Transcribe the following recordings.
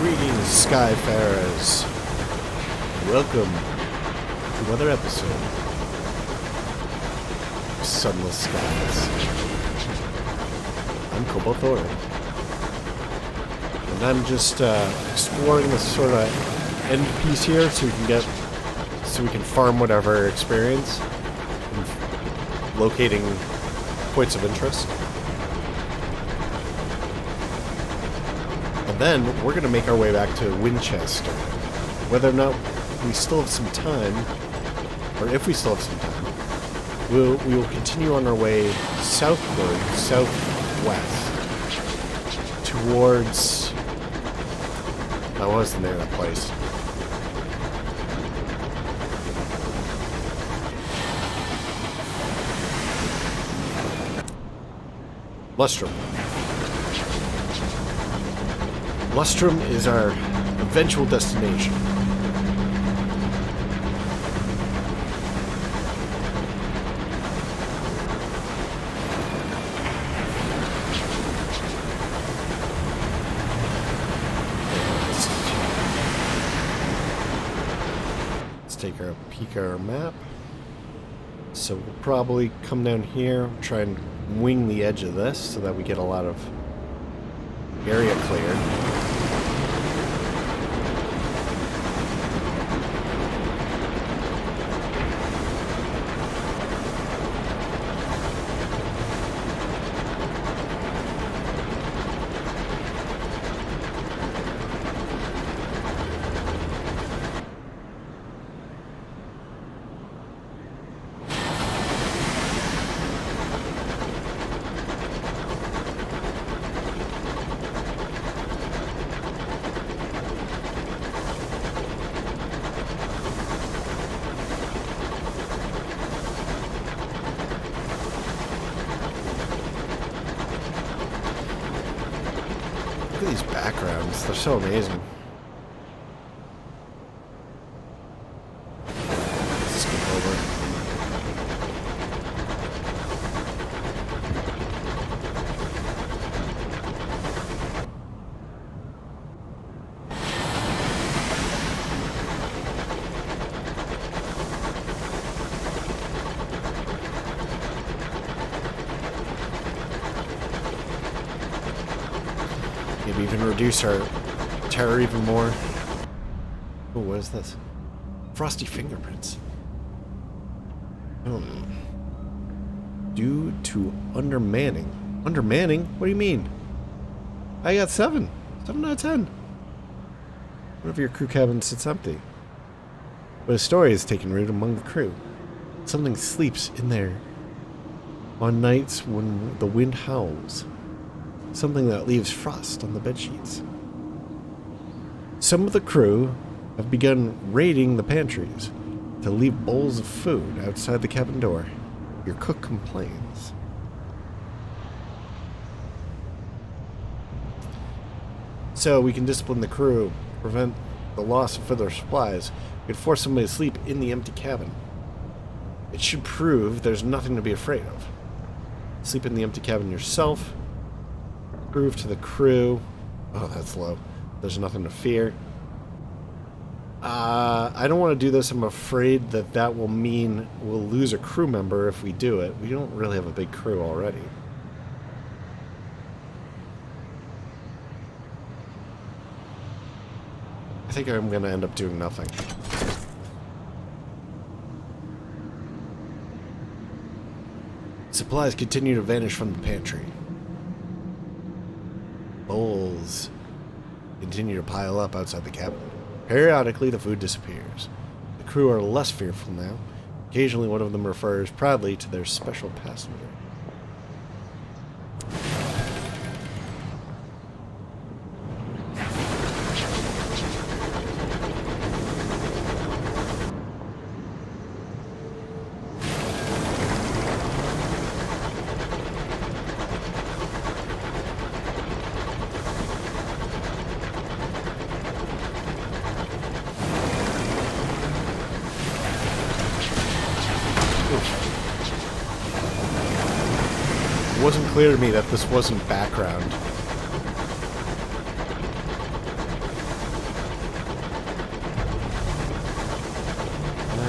Greetings, Skyfarers. Welcome to another episode of Sunless Skies. I'm Cobalt Thorium, and I'm just exploring this sort of end piece here, so we can farm whatever experience, and locating points of interest. And then we're going to make our way back to Winchester. Whether or not we still have some time, or if we still have some time, we will continue on our way southward, southwest, towards... what was the name of that place? Lustrum. Lustrum is our eventual destination. Let's take a peek at our map. So we'll probably come down here, try and wing the edge of this so that we get a lot of area cleared. Look at these backgrounds, they're so amazing. Let's skip over. Maybe even reduce our terror even more. Oh, what is this? Prosty Fingerprints. Due to undermanning. Undermanning? What do you mean? I got 7. 7 out of 10. One of your crew cabins sits empty. But a story has taken root among the crew. Something sleeps in there on nights when the wind howls. Something that leaves frost on the bedsheets. Some of the crew have begun raiding the pantries to leave bowls of food outside the cabin door. Your cook complains. So we can discipline the crew, prevent the loss of further supplies. We could force somebody to sleep in the empty cabin. It should prove there's nothing to be afraid of. Sleep in the empty cabin yourself. Prove to the crew. Oh, that's low. There's nothing to fear. I don't want to do this. I'm afraid that will mean we'll lose a crew member if we do it. We don't really have a big crew already. I think I'm going to end up doing nothing. Supplies continue to vanish from the pantry. Bowls continue to pile up outside the cabin. Periodically, the food disappears. The crew are less fearful now. Occasionally, one of them refers proudly to their special passenger. It wasn't clear to me that this wasn't background.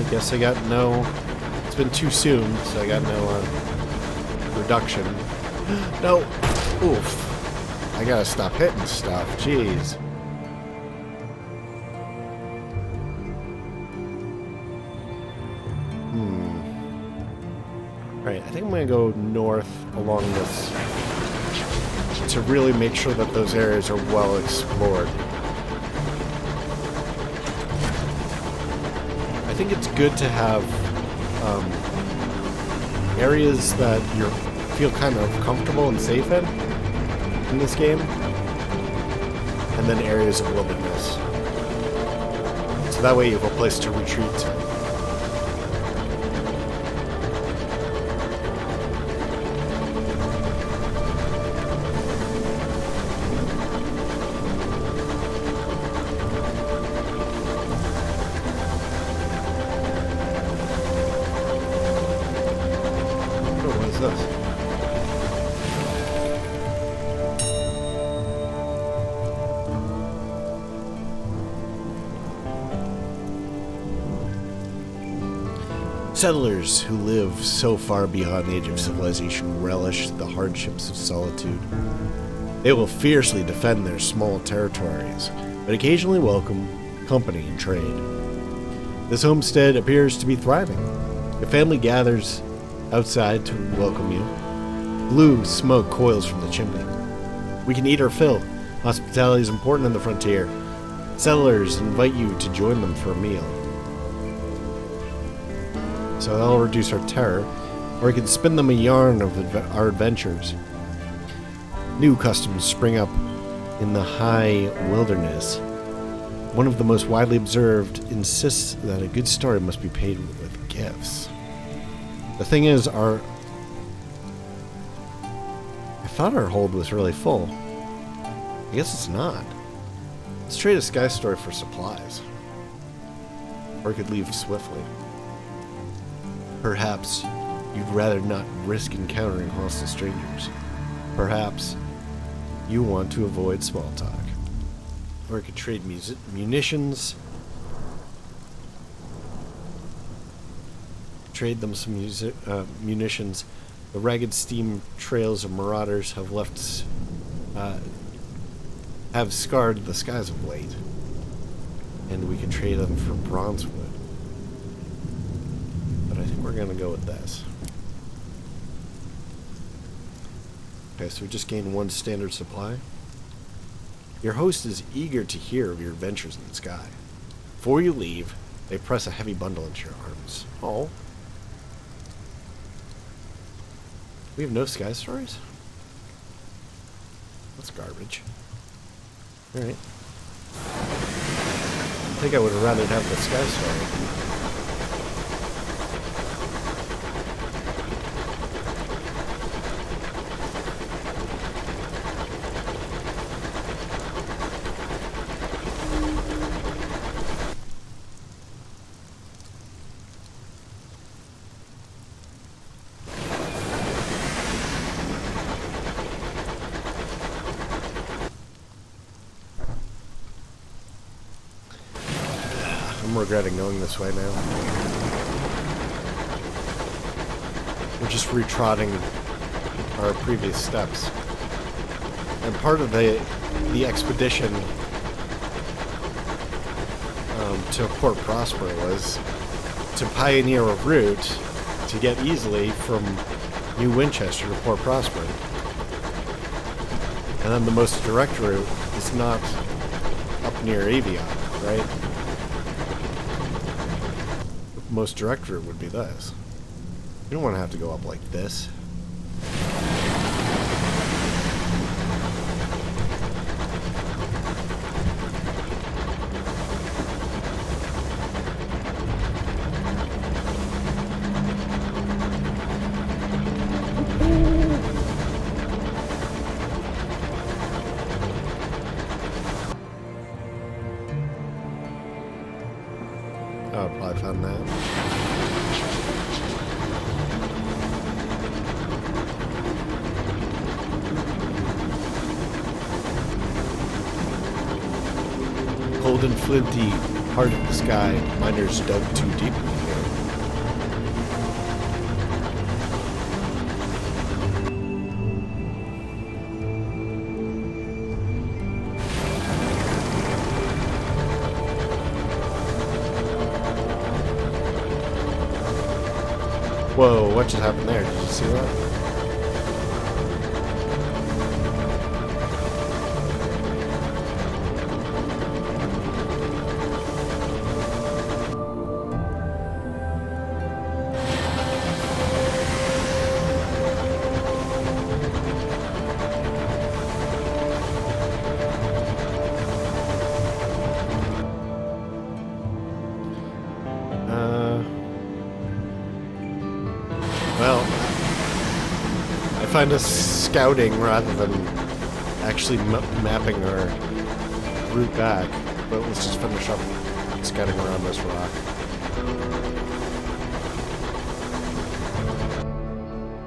Guess I got no... It's been too soon, so I got no reduction. No! Oof. I gotta stop hitting stuff. Jeez. Alright, I think I'm gonna go north along this to really make sure that those areas are well explored. I think it's good to have areas that you feel kind of comfortable and safe in this game, and then areas of wilderness. So that way you have a place to retreat to. Settlers who live so far beyond the age of civilization relish the hardships of solitude. They will fiercely defend their small territories, but occasionally welcome company and trade. This homestead appears to be thriving. A family gathers outside to welcome you. Blue smoke coils from the chimney. We can eat our fill. Hospitality is important in the frontier. Settlers invite you to join them for a meal. So that'll reduce our terror, or we can spin them a yarn of our adventures. New customs spring up in the high wilderness. One of the most widely observed insists that a good story must be paid with gifts. The thing is, I thought our hold was really full. I guess it's not. Let's trade a sky story for supplies. Or we could leave swiftly. Perhaps you'd rather not risk encountering hostile strangers. Perhaps you want to avoid small talk. Or we could trade munitions. Trade them some munitions. The ragged steam trails of marauders have scarred the skies of late. And we could trade them for bronze wood. But I think we're going to go with this. Okay, so we just gained one standard supply. Your host is eager to hear of your adventures in the sky. Before you leave, they press a heavy bundle into your arms. Oh. We have no sky stories? That's garbage. Alright. I think I would have rather have the sky story. I'm regretting going this way now. We're just retrotting our previous steps. And part of the expedition to Port Prosper was to pioneer a route to get easily from New Winchester to Port Prosper. And then the most direct route is not up near Avion, right? Most direct route would be this. You don't want to have to go up like this. Oh, I probably found that. Cold and flinty, heart of the sky, miners dug too deeply here. Whoa, what just happened there? Did you see that? Well, I find us scouting rather than actually mapping our route back, but let's just finish up scouting around this rock.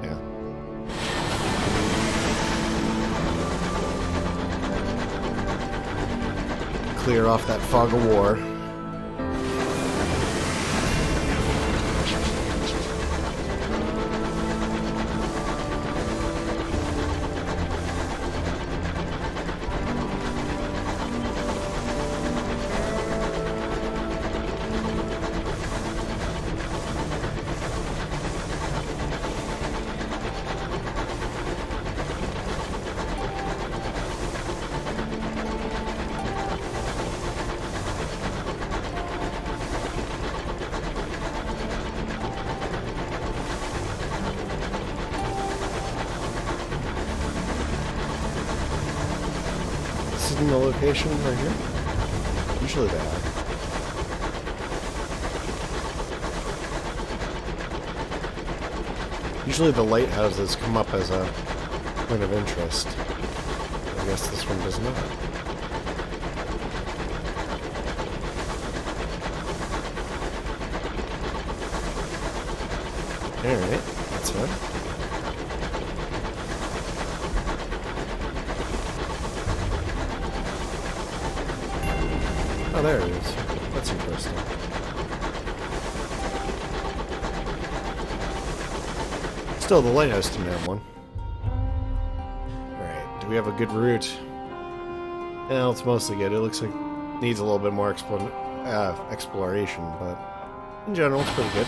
Yeah. Clear off that fog of war. The location right here? Usually they are. Usually the lighthouses come up as a point of interest. I guess this one does not. Alright, that's fine. Oh, there it is. That's interesting. Still, the lighthouse didn't have one. Alright, do we have a good route? Well, it's mostly good. It looks like it needs a little bit more exploration, but in general, it's pretty good.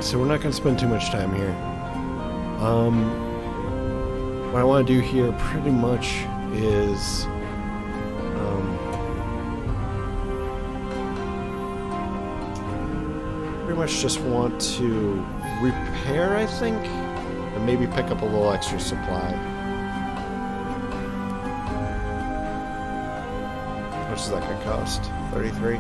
So we're not going to spend too much time here. What I want to do here pretty much is pretty much just want to repair, I think, and maybe pick up a little extra supply. How much is that going to cost? 33?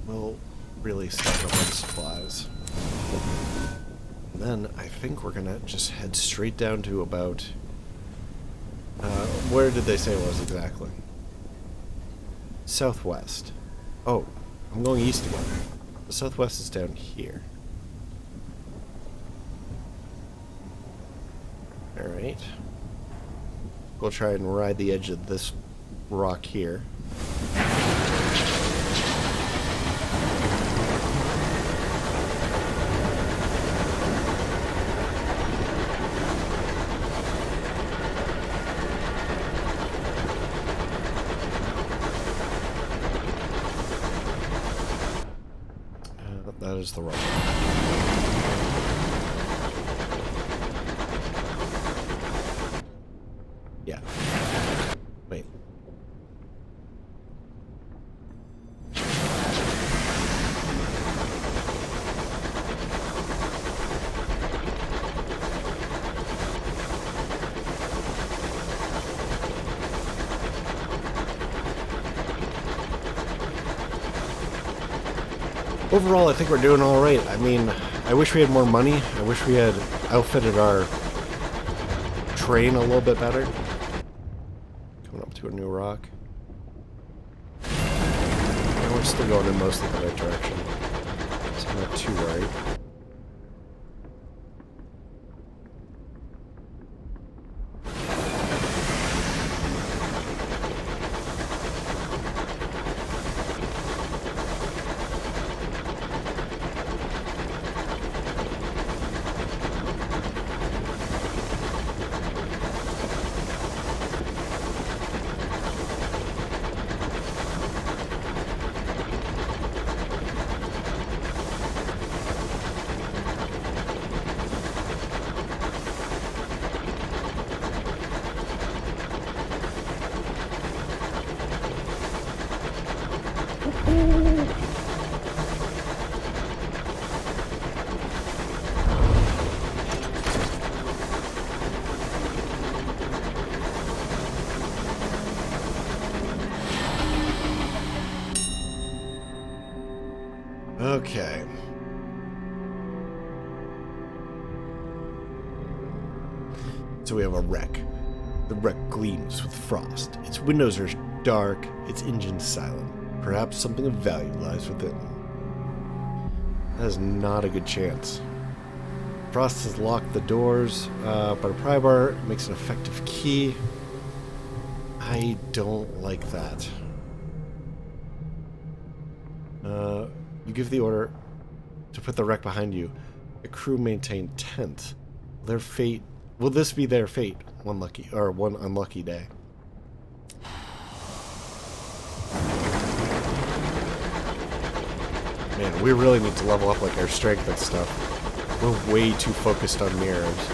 We'll really stock up on supplies. And then I think we're gonna just head straight down to about where did they say it was exactly? Southwest. Oh, I'm going east again. The southwest is down here. Alright. We'll try and ride the edge of this rock here. That is the rock. Yeah. Wait. overall, I think we're doing all right. I mean, I wish we had more money. I wish we had outfitted our train a little bit better. Coming up to a new rock. And we're still going in mostly the right direction. So not too right. Okay. So we have a wreck. The wreck gleams with frost. Its windows are dark, its engine silent. Perhaps something of value lies within. That is not a good chance. Frost has locked the doors, but a pry bar makes an effective key. I don't like that. You give the order to put the wreck behind you. The crew maintain tent. Their fate... Will this be their fate? One unlucky day. Man, we really need to level up like our strength and stuff. We're way too focused on mirrors.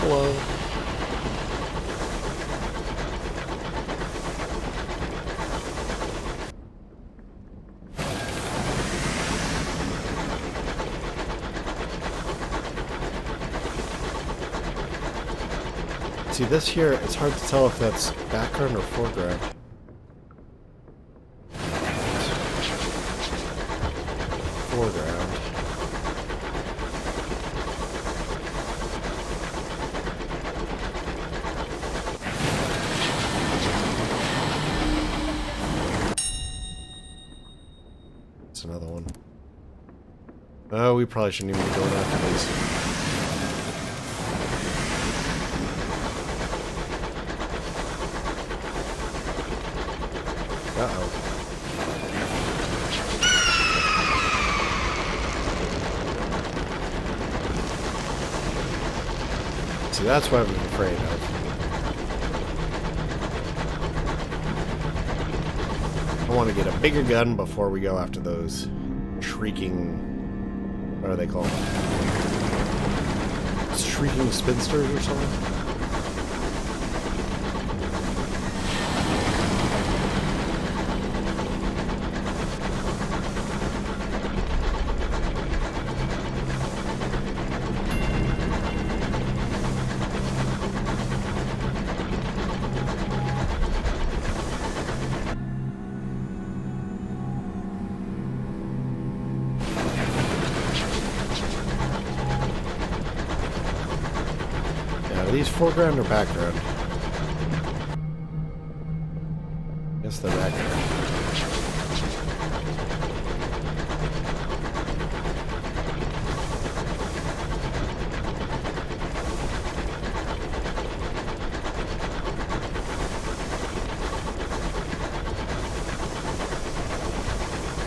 Hello. See, this here, it's hard to tell if that's background or foreground. Foreground. That's another one. Oh, we probably shouldn't even be going after these. Uh-oh. See, that's what I'm afraid of. I want to get a bigger gun before we go after those shrieking... What are they called? Shrieking spinsters or something? Are these foreground or background? I guess they're background.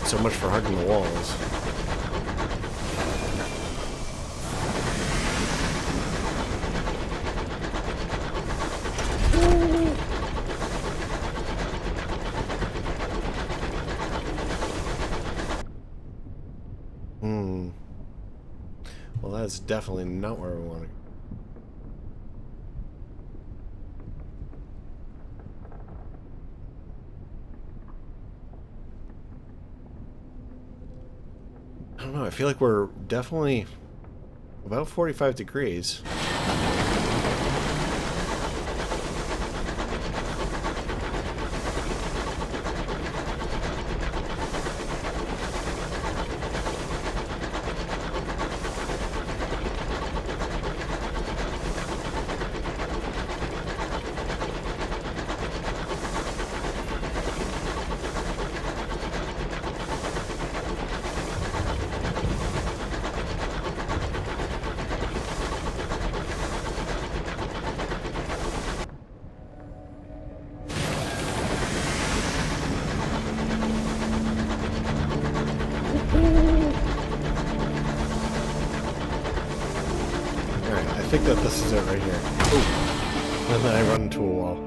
So much for hugging the walls. Well, that's definitely not where we want to don't know. I feel like we're definitely about 45 degrees. I think that this is it right here. Ooh. And then I run into a wall.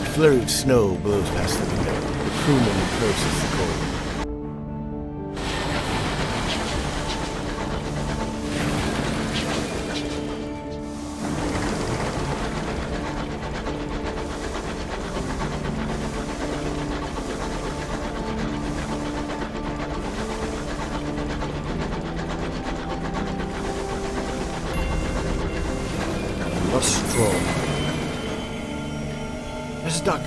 A flurry of snow blows past the window. The crewman approaches the cold. Lustrum. There's a duck.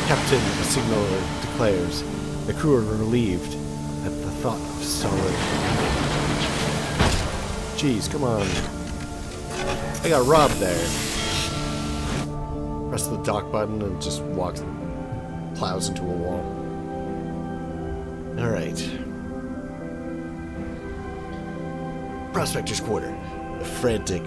Captain, the signaler declares. The crew are relieved at the thought of solid. Jeez, come on. I got robbed there. Press the dock button and just plows into a wall. Alright. Prospector's quarter. The frantic,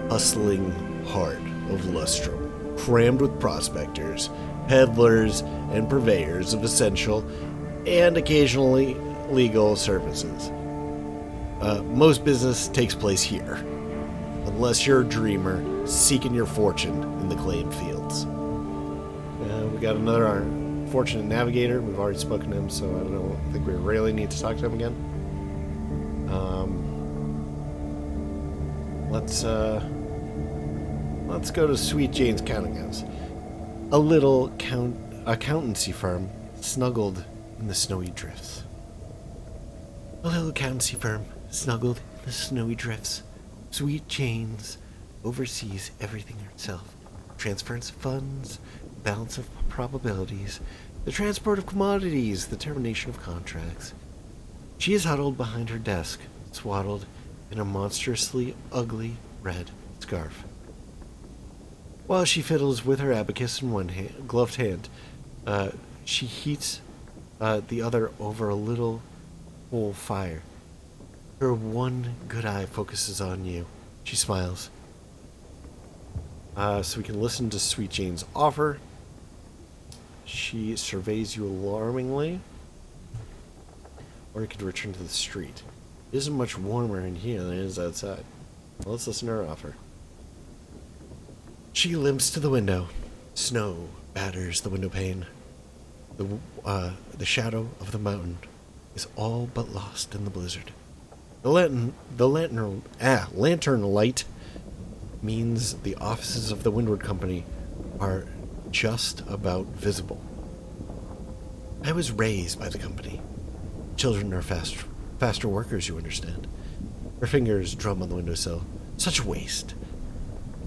hustling heart of Lustrum, crammed with prospectors, peddlers, and purveyors of essential and occasionally legal services. Most business takes place here, unless you're a dreamer seeking your fortune in the claim fields. We got another fortunate navigator. We've already spoken to him, so I think we really need to talk to him again. Let's go to Sweet Jane's counting house. A little accountancy firm snuggled in the snowy drifts. A little accountancy firm snuggled in the snowy drifts. Sweet Jane's oversees everything herself. Transference of funds, balance of probabilities, the transport of commodities, the termination of contracts. She is huddled behind her desk, swaddled in a monstrously ugly red scarf. While she fiddles with her abacus in one gloved hand, she heats the other over a little coal fire. Her one good eye focuses on you. She smiles. So we can listen to Sweet Jane's offer. She surveys you alarmingly. Or you could return to the street. It isn't much warmer in here than it is outside. Well, let's listen to her offer. She limps to the window. Snow batters the window pane. The shadow of the mountain is all but lost in the blizzard. The lantern light means the offices of the Windward Company are just about visible. I was raised by the company. Children are faster workers, you understand. Her fingers drum on the windowsill. Such waste.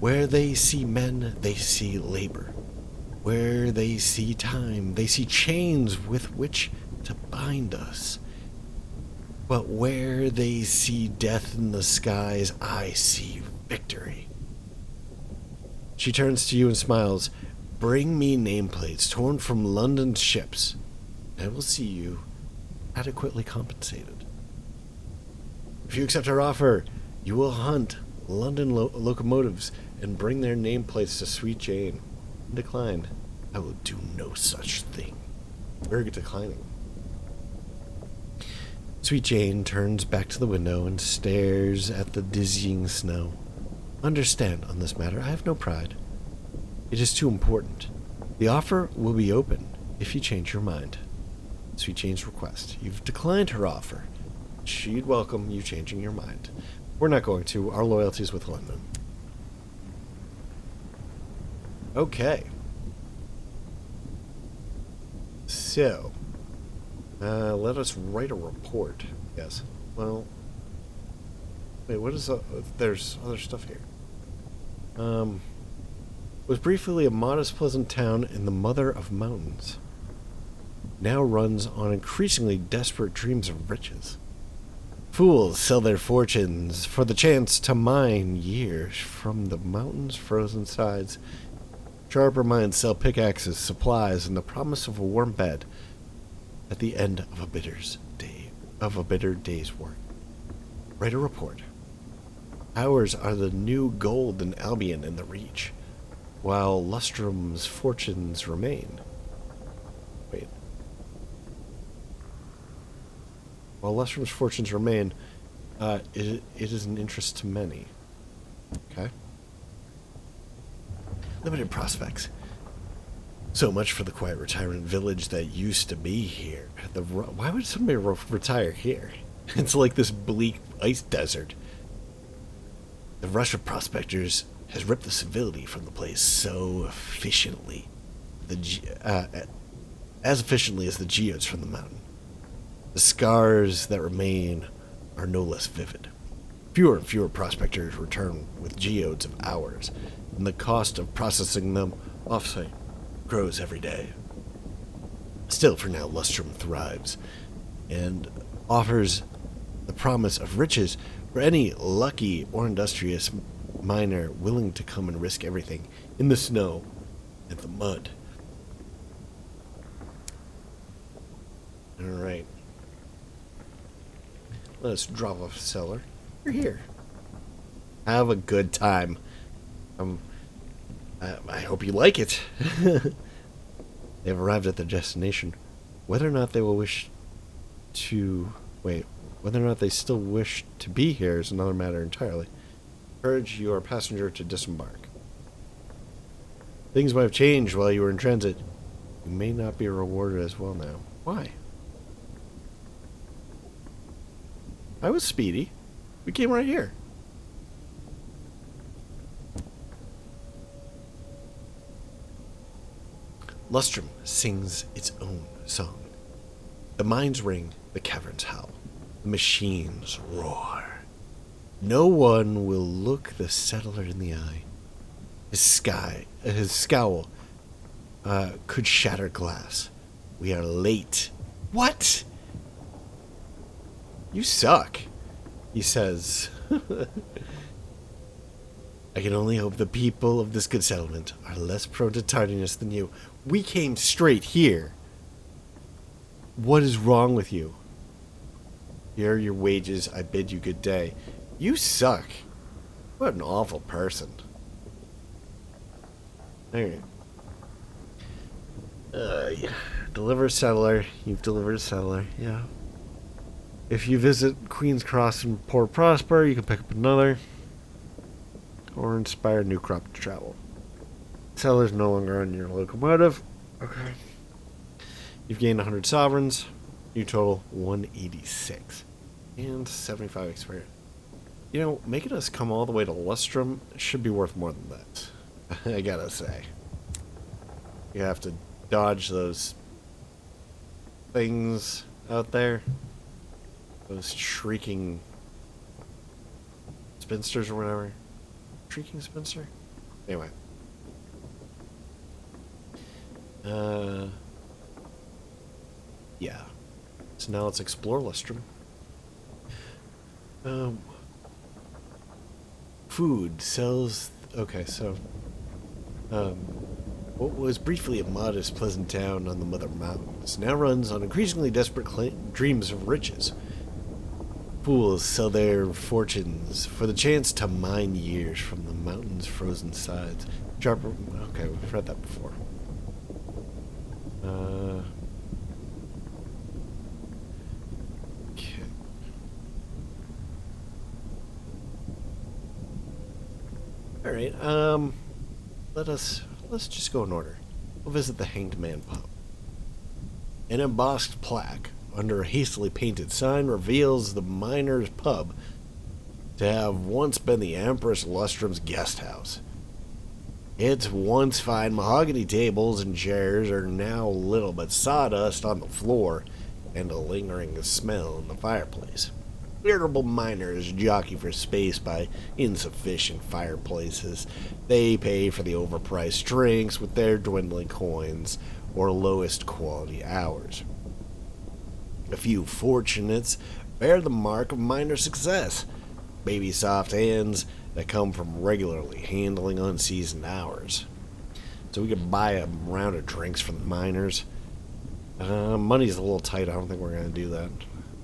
Where they see men, they see labor. Where they see time, they see chains with which to bind us. But where they see death in the skies, I see victory. She turns to you and smiles. Bring me nameplates torn from London's ships. I will see you adequately compensated. If you accept our offer, you will hunt London locomotives and bring their nameplates to Sweet Jane. Declined. I will do no such thing. Very good declining. Sweet Jane turns back to the window and stares at the dizzying snow. Understand, on this matter, I have no pride. It is too important. The offer will be open if you change your mind. Sweet Jane's request. You've declined her offer. She'd welcome you changing your mind. We're not going to. Our loyalty is with London. Okay. So, let us write a report. Yes. Well, wait, what is there's other stuff here. Was briefly a modest, pleasant town in the mother of mountains. Now runs on increasingly desperate dreams of riches. Fools sell their fortunes for the chance to mine years from the mountain's frozen sides. Sharper minds sell pickaxes, supplies, and the promise of a warm bed at the end of a bitter day's work. Write a report. Ours are the new gold in Albion and the Reach, while Lustrum's fortunes remain. Wait. While Lustrum's fortunes remain, it is an interest to many. Okay. Limited prospects. So much for the quiet retirement village that used to be here. Why would somebody retire here? It's like this bleak ice desert. The rush of prospectors has ripped the civility from the place so efficiently. As efficiently as the geodes from the mountain. The scars that remain are no less vivid. Fewer and fewer prospectors return with geodes of ours, and the cost of processing them offsite grows every day. Still, for now, Lustrum thrives, and offers the promise of riches for any lucky or industrious miner willing to come and risk everything in the snow and the mud. Alright. Let's drop off cellar. You're here. Have a good time. I hope you like it. They have arrived at their destination. Whether or not they will wish to... Wait. Whether or not they still wish to be here is another matter entirely. Urge your passenger to disembark. Things might have changed while you were in transit. You may not be rewarded as well now. Why? I was speedy. We came right here. Lustrum sings its own song. The mines ring, the caverns howl. The machines roar. No one will look the settler in the eye. His scowl could shatter glass. We are late. What? You suck, he says. I can only hope the people of this good settlement are less prone to tardiness than you. We came straight here. What is wrong with you? Here are your wages. I bid you good day. You suck. What an awful person. Alright. Yeah. Deliver a settler. You've delivered a settler. Yeah. If you visit Queen's Cross and Port Prosper, you can pick up another. Or inspire a new crop to travel. Seller's no longer on your locomotive. Okay. You've gained 100 sovereigns. You total 186. And 75 experience. You know, making us come all the way to Lustrum should be worth more than that. I gotta say. You have to dodge those things out there. Those shrieking spinsters or whatever. Shrieking spinster? Anyway. Yeah. So now let's explore Lustrum. Food sells... Okay, so... what was briefly a modest, pleasant town on the Mother Mountains now runs on increasingly desperate dreams of riches. Fools sell their fortunes for the chance to mine years from the mountain's frozen sides. Sharper... Okay, we've read that before. Okay. Alright, let's just go in order. We'll visit the Hanged Man pub. An embossed plaque under a hastily painted sign reveals the miner's pub to have once been the Empress Lustrum's guest house. Its once fine mahogany tables and chairs are now little but sawdust on the floor and a lingering smell in the fireplace. Irritable miners jockey for space by insufficient fireplaces. They pay for the overpriced drinks with their dwindling coins or lowest quality hours. A few fortunates bear the mark of minor success. Baby soft hands that come from regularly handling unseasoned hours. So we could buy a round of drinks for the miners. Money's a little tight. I don't think we're going to do that.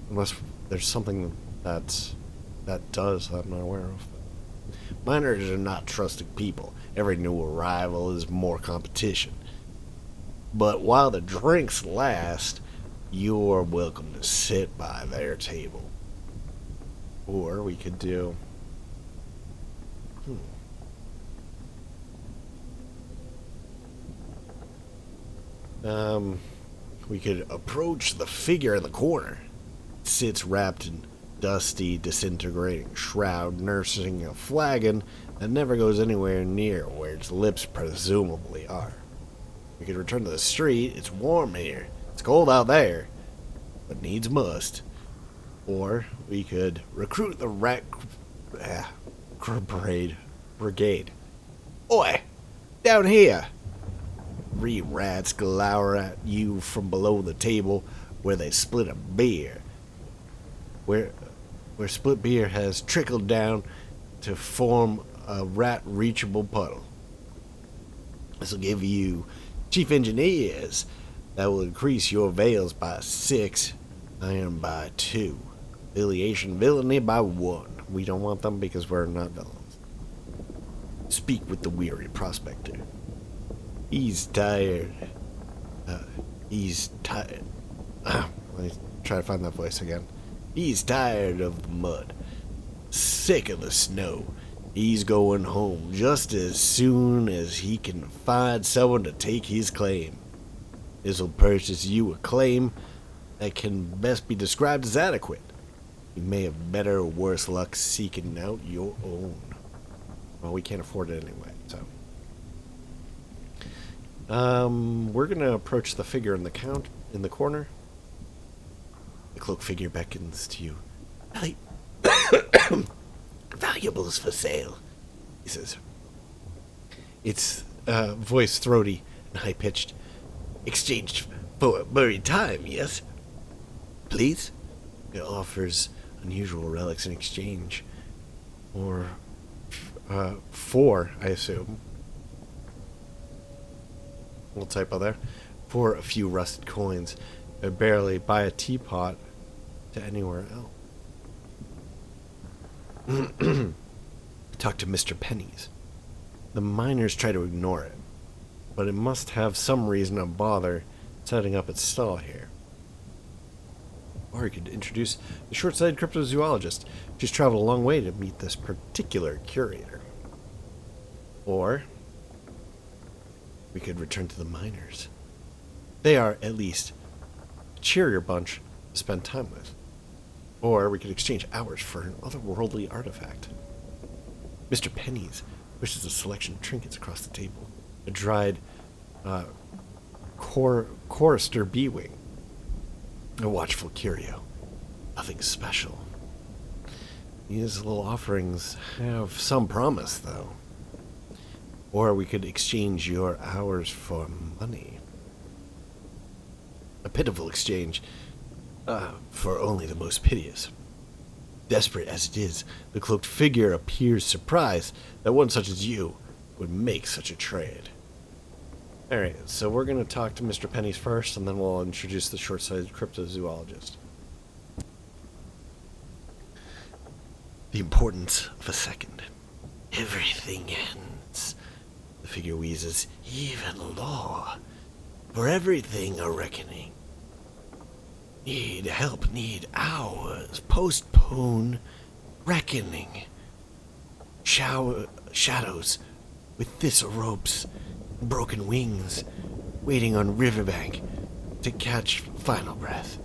Unless there's something that does that I'm not aware of. Miners are not trusted people. Every new arrival is more competition. But while the drinks last, you're welcome to sit by their table. Or we could do... We could approach the figure in the corner. It sits wrapped in dusty, disintegrating shroud, nursing a flagon that never goes anywhere near where its lips presumably are. We could return to the street. It's warm here. It's cold out there, but needs must. Or we could recruit the rat brigade. Oi! Down here! 3 rats glower at you from below the table where they split a beer. Where split beer has trickled down to form a rat-reachable puddle. This will give you chief engineers that will increase your veils by 6, iron by 2, affiliation villainy by 1. We don't want them because we're not villains. Speak with the weary prospector. He's tired. Let me try to find that voice again. He's tired of the mud. Sick of the snow. He's going home just as soon as he can find someone to take his claim. This'll purchase you a claim that can best be described as adequate. You may have better or worse luck seeking out your own. Well, we can't afford it anyway, so... we're gonna approach the figure in the corner. The cloak figure beckons to you. Valuables for sale, he says. Its voice throaty and high-pitched. Exchanged for buried time, yes? Please? It offers unusual relics in exchange. Or, for, I assume. Little typo there. For a few rusted coins. I barely buy a teapot to anywhere else. Talk to Mr. Penny's. The miners try to ignore it, but it must have some reason to bother setting up its stall here. Or you could introduce the short-sighted cryptozoologist, who's traveled a long way to meet this particular curator. Or we could return to the miners. They are, at least, a cheerier bunch to spend time with. Or we could exchange hours for an otherworldly artifact. Mr. Penny's pushes a selection of trinkets across the table. A dried chorister bee-wing. A watchful curio. Nothing special. These little offerings have some promise, though. Or we could exchange your hours for money. A pitiful exchange, for only the most piteous. Desperate as it is, the cloaked figure appears surprised that one such as you would make such a trade. Alright, so we're going to talk to Mr. Penny's first, and then we'll introduce the short-sighted cryptozoologist. The importance of a second. Everything ends. The figure wheezes, even law. For everything a reckoning. Need help, need hours. Postpone reckoning. Shadows with thistle ropes, broken wings, waiting on riverbank to catch final breath.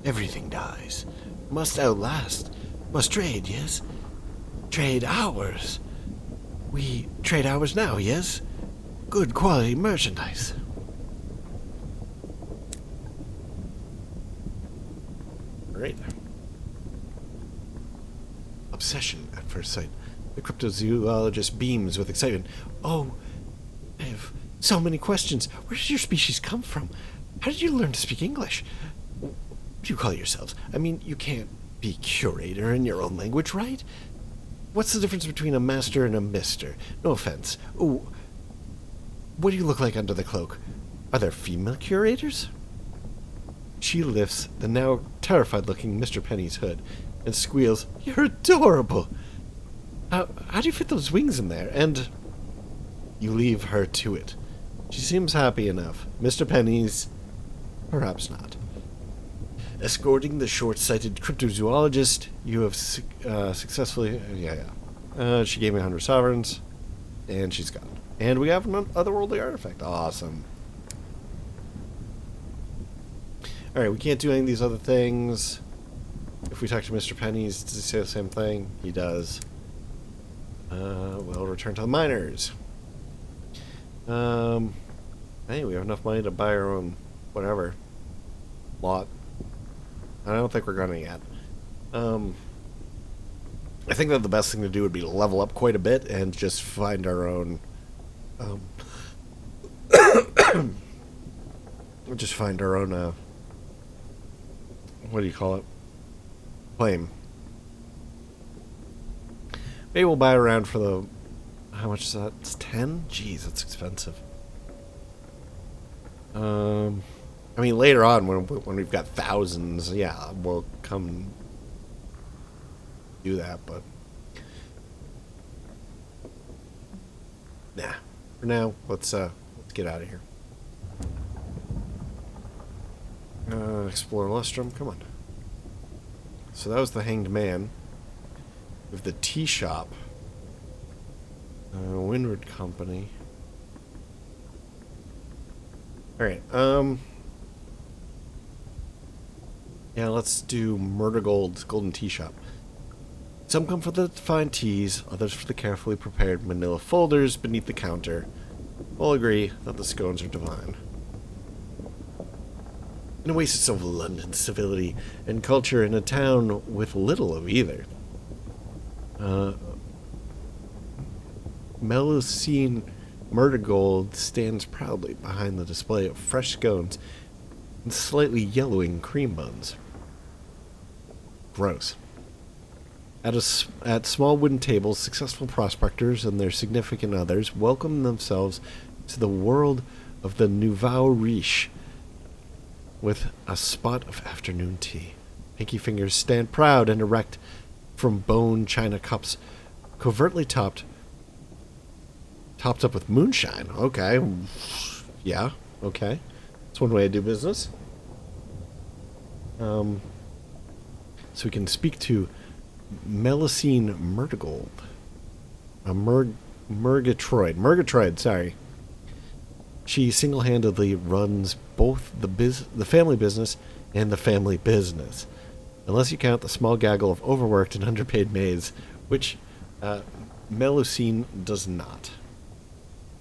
Everything dies. Must outlast. Must trade, yes? Trade hours. We trade hours now, yes? good quality merchandise. Alright. Obsession at first sight. The cryptozoologist beams with excitement. Oh, I have so many questions. Where did your species come from? How did you learn to speak English? What do you call yourselves? I mean, you can't be curator in your own language, right? What's the difference between a master and a mister? No offense. Ooh, what do you look like under the cloak? Are there female curators? She lifts the now terrified-looking Mr. Penny's hood and squeals, "You're adorable! How do you fit those wings in there?" And you leave her to it. She seems happy enough. Mr. Penny's, perhaps not. Escorting the short-sighted cryptozoologist, you have successfully... she gave me 100 sovereigns, and she's gone. And we have an otherworldly artifact. Awesome. Alright, we can't do any of these other things. If we talk to Mr. Penny's, does he say the same thing? He does. We'll return to the miners. Hey, we have enough money to buy our own whatever lot. I don't think we're gonna yet. I think that the best thing to do would be to level up quite a bit and just find our own just find our own what do you call it? Claim. Maybe we'll buy around for the... How much is that? It's 10? Jeez, that's expensive. I mean, later on, when we've got thousands, yeah, we'll come do that, but... Nah. For now, let's get out of here. Explore Lustrum, come on. So that was the Hanged Man. With the tea shop. Windward Company. Alright, yeah, let's do Murgatroyd's Golden Tea Shop. Some come for the fine teas, others for the carefully prepared manila folders beneath the counter. All agree that the scones are divine. An oasis of London civility and culture in a town with little of either. Melusine Murgatroyd stands proudly behind the display of fresh scones and slightly yellowing cream buns. Gross. At small wooden tables, successful prospectors and their significant others welcome themselves to the world of the nouveau riche with a spot of afternoon tea. Pinky fingers stand proud and erect from bone china cups, covertly topped up with moonshine. Okay. Yeah, okay. That's one way to do business. So we can speak to Melusine Murgatroyd. Murgatroyd, sorry. She single-handedly runs both the family business and the family business. Unless you count the small gaggle of overworked and underpaid maids, which Melusine does not.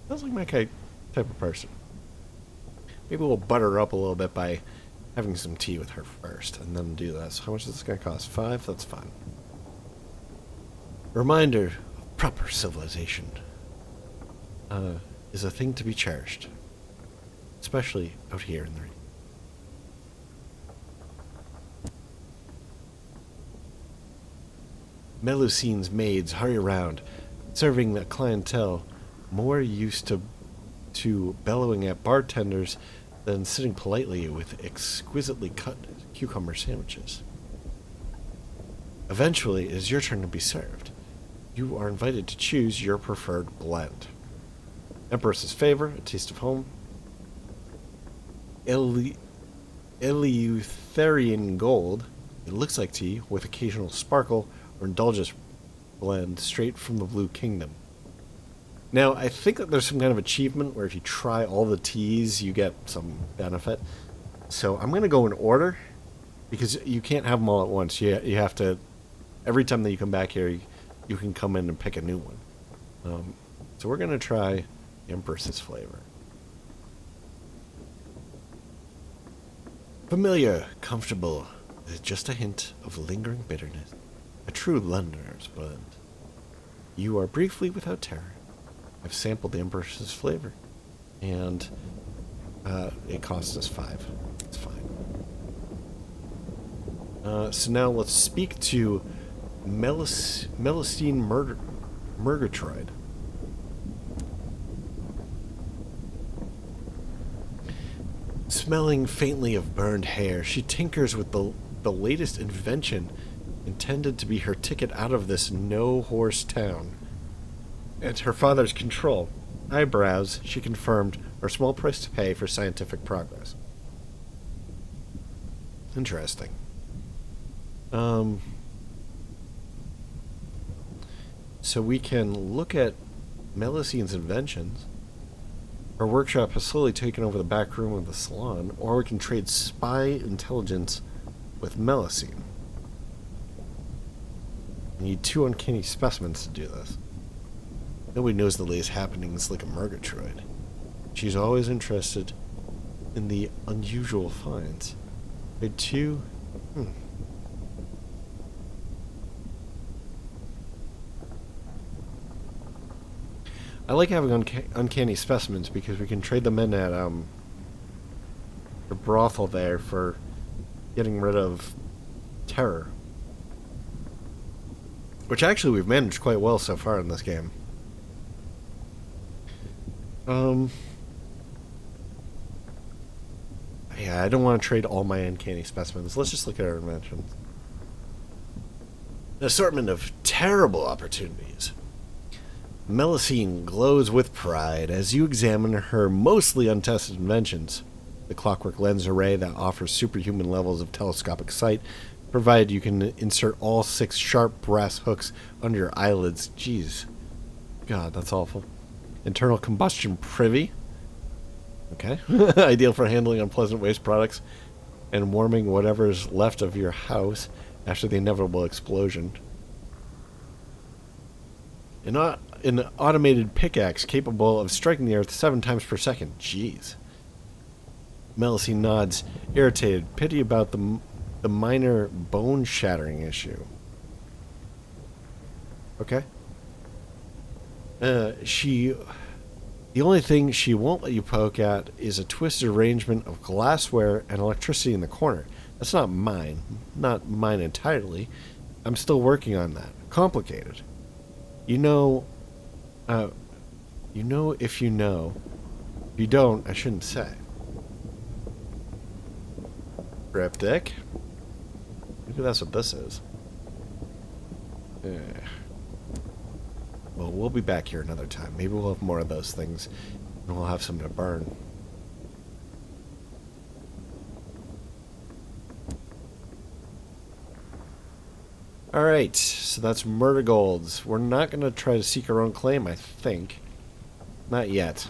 Sounds like my type of person. Maybe we'll butter her up a little bit by having some tea with her first, and then do this. How much is this going to cost? 5? That's fine. A reminder of proper civilization is a thing to be cherished. Especially out here in the rain. Melusine's maids hurry around, serving the clientele more used to bellowing at bartenders than sitting politely with exquisitely cut cucumber sandwiches. Eventually, it is your turn to be served. You are invited to choose your preferred blend. Empress's Favor, A Taste of Home. Eleutherian Gold. It looks like tea, with occasional sparkle, or indulgence blend straight from the Blue Kingdom. Now, I think that there's some kind of achievement where if you try all the teas, you get some benefit. So I'm going to go in order, because you can't have them all at once. You have to, every time that you come back here, you can come in and pick a new one. So we're going to try Empress's flavor. Familiar, comfortable, with just a hint of lingering bitterness. A true Londoner's blend. You are briefly without terror. I've sampled the Empress's flavor. And it cost us 5. It's fine. So now let's speak to Melusine Murgatroyd. Smelling faintly of burned hair, she tinkers with the latest invention intended to be her ticket out of this no-horse town. At her father's control, eyebrows, she confirmed, are a small price to pay for scientific progress. Interesting. So we can look at Melusine's inventions. Her workshop has slowly taken over the back room of the salon, or we can trade spy intelligence with Melusine. We need 2 uncanny specimens to do this. Nobody knows the latest happenings like a Murgatroyd. She's always interested in the unusual finds. Trade 2? I like having uncanny specimens because we can trade them in at the brothel there for getting rid of terror. Which actually we've managed quite well so far in this game. Yeah, I don't want to trade all my uncanny specimens. Let's just look at our inventions. An assortment of terrible opportunities. Melusine glows with pride as you examine her mostly untested inventions. The clockwork lens array that offers superhuman levels of telescopic sight, provided you can insert all 6 sharp brass hooks under your eyelids. Jeez. God, that's awful. Internal combustion privy. Okay. Ideal for handling unpleasant waste products and warming whatever's left of your house after the inevitable explosion. An automated pickaxe capable of striking the earth 7 times per second. Jeez. Melusine nods, irritated, pity about the minor bone-shattering issue. Okay. The only thing she won't let you poke at is a twisted arrangement of glassware and electricity in the corner. That's not mine. Not mine entirely. I'm still working on that. Complicated. You know if you know. If you don't, I shouldn't say. Cryptic. Maybe that's what this is. Well, we'll be back here another time. Maybe we'll have more of those things, and we'll have some to burn. Alright, so that's Murder Golds. We're not going to try to seek our own claim, I think. Not yet.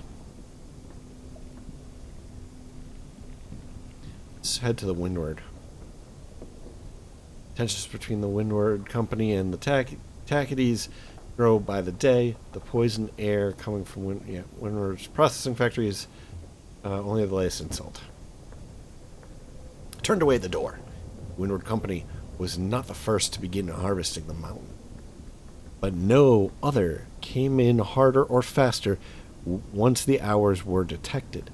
Let's head to the Windward. Tensions between the Windward Company and the Tackities grow by the day. The poison air coming from Windward's processing factory is only the latest insult. Turned away at the door. Windward Company was not the first to begin harvesting the mountain. But no other came in harder or faster once the hours were detected.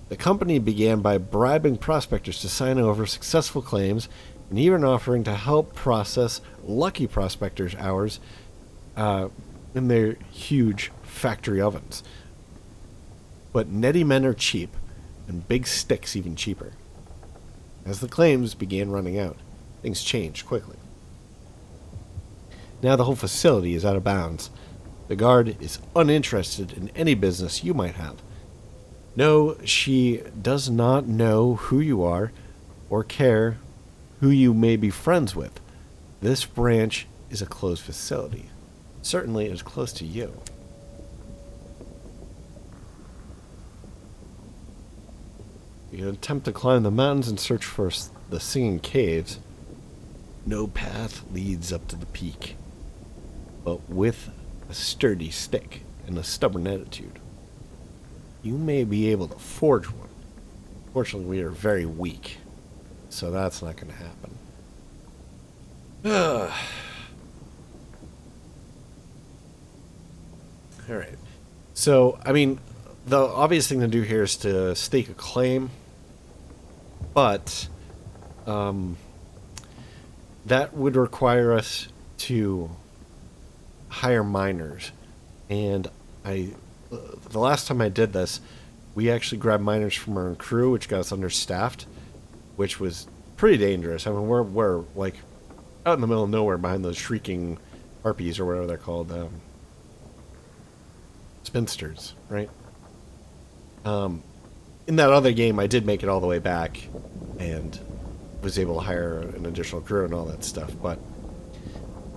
The company began by bribing prospectors to sign over successful claims and even offering to help process lucky prospectors' hours in their huge factory ovens. But netty men are cheap, and big sticks even cheaper. As the claims began running out, things changed quickly. Now the whole facility is out of bounds. The guard is uninterested in any business you might have. No, she does not know who you are or care who you may be friends with. This branch is a closed facility. Certainly as close to you. You can attempt to climb the mountains and search for the singing caves. No path leads up to the peak, but with a sturdy stick and a stubborn attitude. You may be able to forge one. Fortunately, we are very weak, so that's not going to happen. All right. So, I mean, the obvious thing to do here is to stake a claim, but that would require us to hire miners. And the last time I did this, we actually grabbed miners from our own crew, which got us understaffed, which was pretty dangerous. I mean, we're like out in the middle of nowhere behind those shrieking harpies or whatever they're called, spinsters, right? In that other game, I did make it all the way back and was able to hire an additional crew and all that stuff, but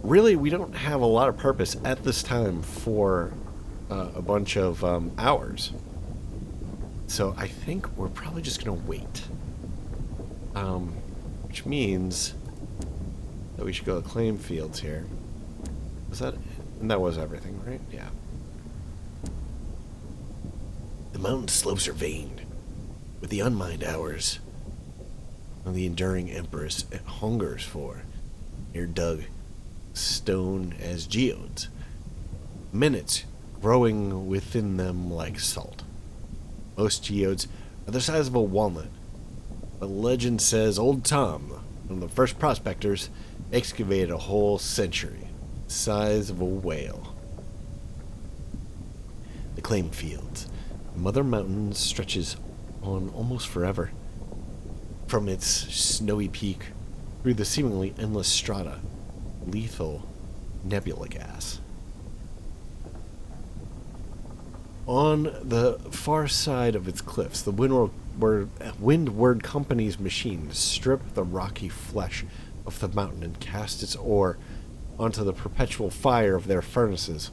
really, we don't have a lot of purpose at this time for a bunch of hours. So I think we're probably just going to wait. Which means that we should go to claim fields here. Was that... And that was everything, right? Yeah. The mountain slopes are veined with the unmined hours of the enduring empress hungers for. Here dug stone as geodes. Minutes growing within them like salt. Most geodes are the size of a walnut. But legend says old Tom, one of the first prospectors, excavated a whole century, the size of a whale. The claim fields. The Mother Mountain stretches on almost forever. From its snowy peak through the seemingly endless strata, lethal nebula gas. On the far side of its cliffs, the Windward Company's machines strip the rocky flesh of the mountain and cast its ore onto the perpetual fire of their furnaces.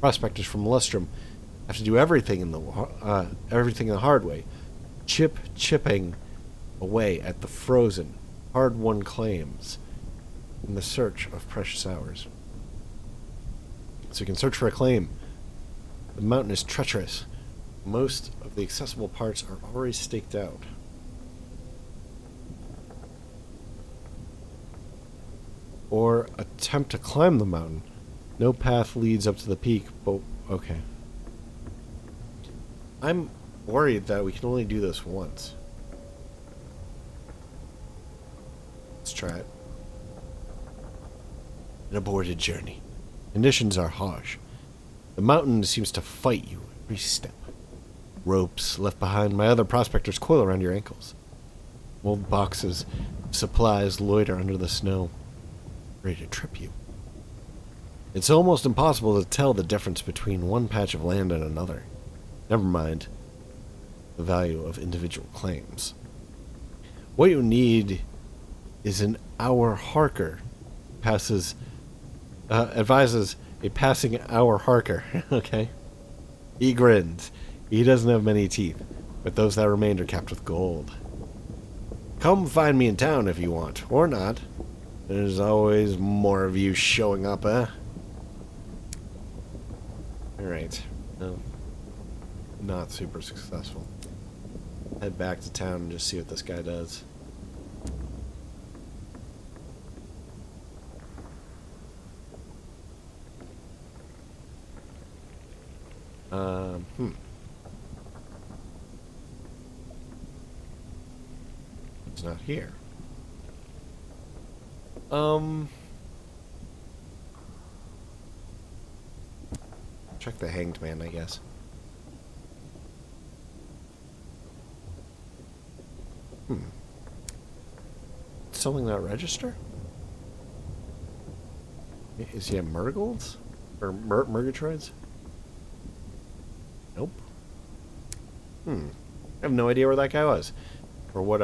Prospectors from Lustrum have to do everything the hard way, chipping away at the frozen, hard-won claims in the search of precious hours. So you can search for a claim. The mountain is treacherous. Most of the accessible parts are already staked out. Or attempt to climb the mountain. No path leads up to the peak, but okay. I'm worried that we can only do this once. Let's try it. An aborted journey. Conditions are harsh. The mountain seems to fight you every step. Ropes left behind by other prospectors coil around your ankles. Old boxes of supplies loiter under the snow, ready to trip you. It's almost impossible to tell the difference between one patch of land and another. Never mind the value of individual claims. What you need is an hour harker. Advises a passing hour harker. Okay. He grins. He doesn't have many teeth, but those that remain are capped with gold. Come find me in town if you want, or not. There's always more of you showing up, eh? Alright. No. Not super successful. Head back to town and just see what this guy does. It's not here. Check the hanged man, I guess. Selling that register? Is he at Murgles? Or Murgatroyds? Nope. I have no idea where that guy was. Or what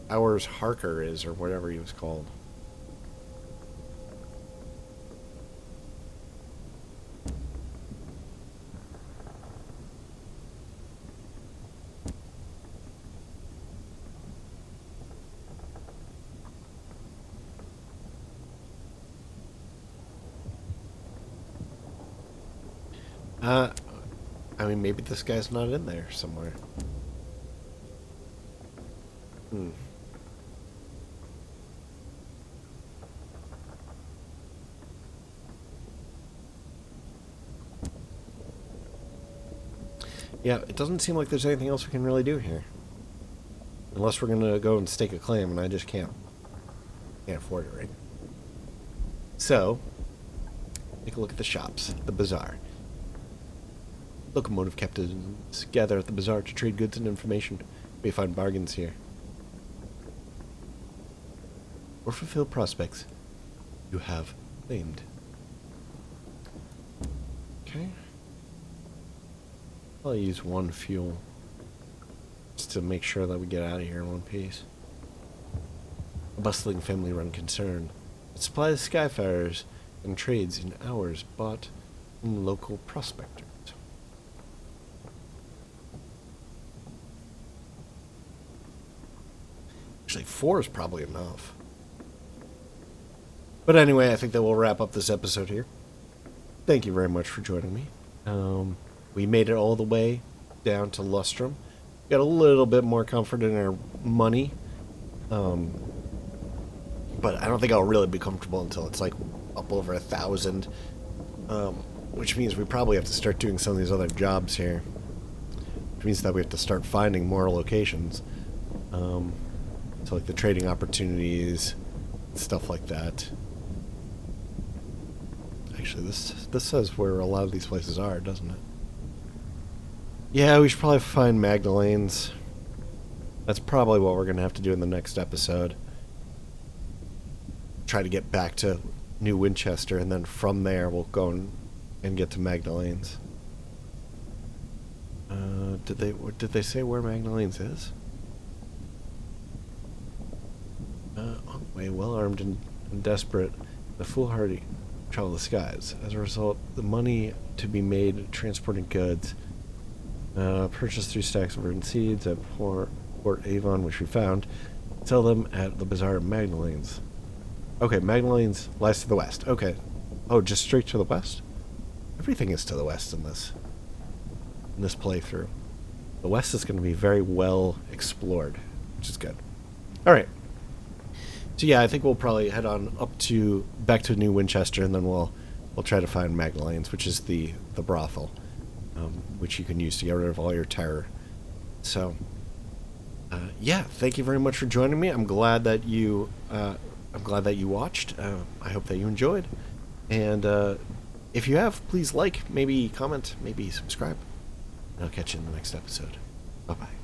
Hours Harker is, or whatever he was called. I mean, maybe this guy's not in there somewhere. Yeah, it doesn't seem like there's anything else we can really do here. Unless we're gonna go and stake a claim, and I just can't afford it, right? So, take a look at the shops, the bazaar. Locomotive captains gather at the bazaar to trade goods and information. We find bargains here. Or fulfill prospects you have claimed. Okay. I'll use one fuel just to make sure that we get out of here in one piece. A bustling family-run concern. It supplies skyfarers and trades in hours bought from local prospectors. Actually, 4 is probably enough. But anyway, I think that we'll wrap up this episode here. Thank you very much for joining me. We made it all the way down to Lustrum. Got a little bit more comfort in our money. But I don't think I'll really be comfortable until it's like up over 1,000. Which means we probably have to start doing some of these other jobs here. Which means that we have to start finding more locations. So like the trading opportunities, stuff like that. Actually, this says where a lot of these places are, doesn't it? Yeah, we should probably find Magdalene's. That's probably what we're going to have to do in the next episode. Try to get back to New Winchester, and then from there we'll go and get to Magdalene's. Did they say where Magdalene's is? Well armed and desperate, the foolhardy travel the skies. As a result, the money to be made transporting goods, purchase 3 stacks of verdant seeds at Port Avon, which we found, sell them at the bazaar of Magdalene's. Okay, Magdalene's lies to the west. Okay. Oh, just straight to the west? Everything is to the west in this playthrough. The west is going to be very well explored, which is good. All right. So yeah, I think we'll probably head on back to New Winchester, and then we'll try to find Magdalene's, which is the brothel, which you can use to get rid of all your terror. So, yeah, thank you very much for joining me. I'm glad that you watched. I hope that you enjoyed, and if you have, please like, maybe comment, maybe subscribe. And I'll catch you in the next episode. Bye bye.